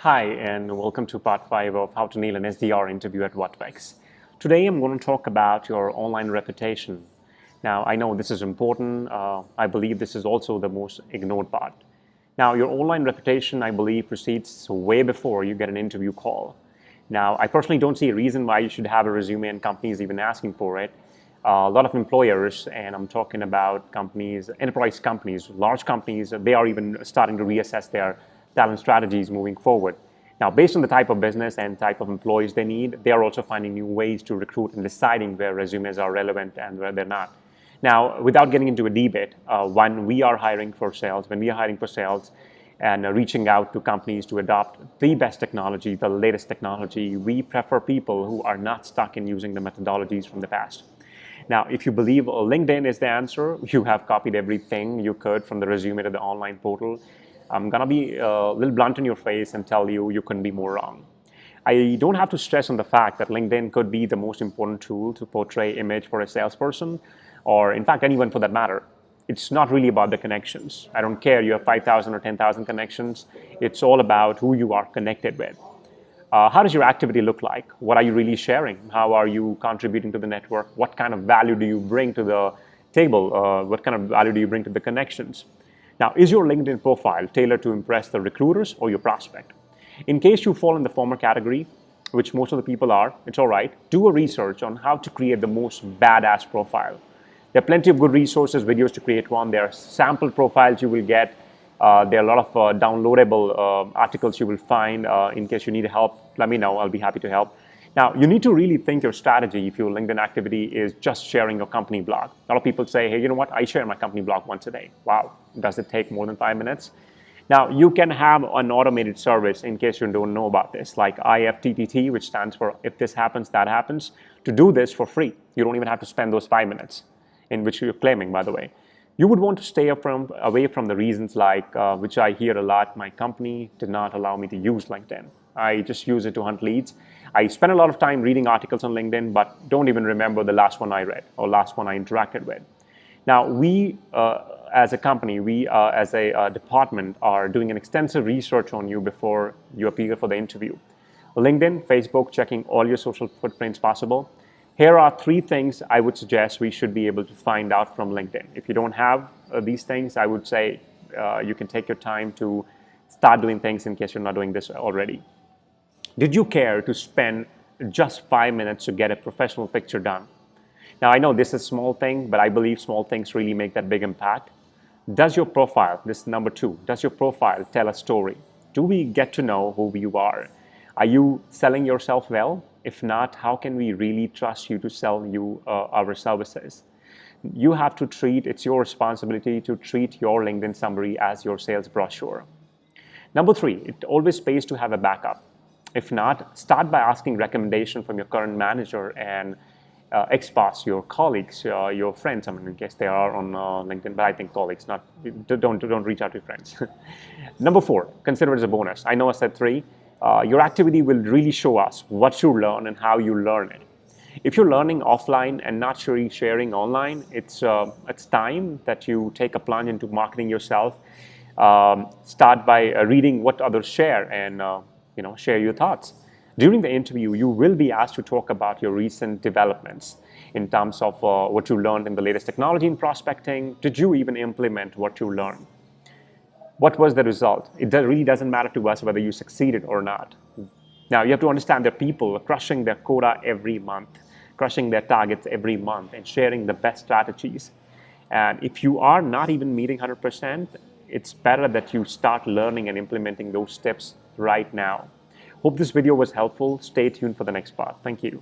Hi, and welcome to part 5 of How to Nail an SDR Interview at Whatvex. Today I'm going to talk about your online reputation. Now, I know this is important. I believe this is also the most ignored part. Now, your online reputation, I believe, precedes way before you get an interview call. Now, I personally don't see a reason why you should have a resume and companies even asking for it. A lot of employers, and I'm talking about companies, enterprise companies, large companies, they are even starting to reassess their talent strategies moving forward. Now, based on the type of business and type of employees they need, they are also finding new ways to recruit and deciding where resumes are relevant and where they're not. Now, without getting into a debate, when we are hiring for sales, and reaching out to companies to adopt the best technology, the latest technology, we prefer people who are not stuck in using the methodologies from the past. Now, if you believe LinkedIn is the answer, you have copied everything you could from the resume to the online portal. I'm going to be a little blunt in your face and tell you couldn't be more wrong. I don't have to stress on the fact that LinkedIn could be the most important tool to portray image for a salesperson, or in fact, anyone for that matter. It's not really about the connections. I don't care you have 5,000 or 10,000 connections. It's all about who you are connected with. How does your activity look like? What are you really sharing? How are you contributing to the network? What kind of value do you bring to the table? What kind of value do you bring to the connections? Now, is your LinkedIn profile tailored to impress the recruiters or your prospect? In case you fall in the former category, which most of the people are, it's all right. Do a research on how to create the most badass profile. There are plenty of good resources, videos to create one. There are sample profiles you will get. There are a lot of downloadable articles you will find. In case you need help, let me know. I'll be happy to help. Now, you need to really think your strategy if your LinkedIn activity is just sharing your company blog. A lot of people say, hey, you know what? I share my company blog once a day. Wow. Does it take more than 5 minutes? Now, you can have an automated service in case you don't know about this, like IFTTT, which stands for if this happens, that happens, to do this for free. You don't even have to spend those 5 minutes, in which you're claiming, by the way. You would want to stay away from the reasons like, which I hear a lot, my company did not allow me to use LinkedIn. I just use it to hunt leads. I spend a lot of time reading articles on LinkedIn, but don't even remember the last one I read or last one I interacted with. Now, we, as a company, we as a department are doing an extensive research on you before you appear for the interview. LinkedIn, Facebook, checking all your social footprints possible. Here are 3 things I would suggest we should be able to find out from LinkedIn. If you don't have these things, I would say you can take your time to start doing things in case you're not doing this already. Did you care to spend just 5 minutes to get a professional picture done? Now, I know this is a small thing, but I believe small things really make that big impact. Does your profile, this is number 2, does your profile tell a story? Do we get to know who you are? Are you selling yourself well? If not, how can we really trust you to sell you our services? You have to it's your responsibility to treat your LinkedIn summary as your sales brochure. Number 3, it always pays to have a backup. If not, start by asking recommendation from your current manager and ex-boss, your colleagues, your friends. I mean, in case they are on LinkedIn, but I think colleagues, don't reach out to friends. Number 4, consider it as a bonus. I know I said 3. Your activity will really show us what you learn and how you learn it. If you're learning offline and not sharing online, it's time that you take a plunge into marketing yourself. Start by reading what others share and share your thoughts. During the interview, you will be asked to talk about your recent developments in terms of what you learned in the latest technology in prospecting. Did you even implement what you learned? What was the result? It really doesn't matter to us whether you succeeded or not. Now, you have to understand that people are crushing their quota every month, crushing their targets every month, and sharing the best strategies. And if you are not even meeting 100%, it's better that you start learning and implementing those steps right now. Hope this video was helpful. Stay tuned for the next part. Thank you.